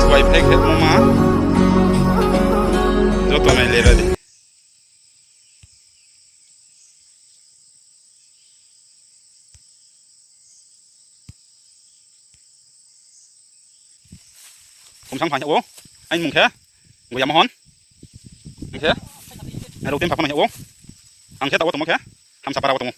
Swipe head mo ma. Joto may lera di. Cùng sang phải nhậu uống. Anh mùng thế. Người dám hón. Anh thế. Ngày đầu tiên phạt con này nhậu uống. Ang thế tao tao mo thế. Ham sa para tao mo.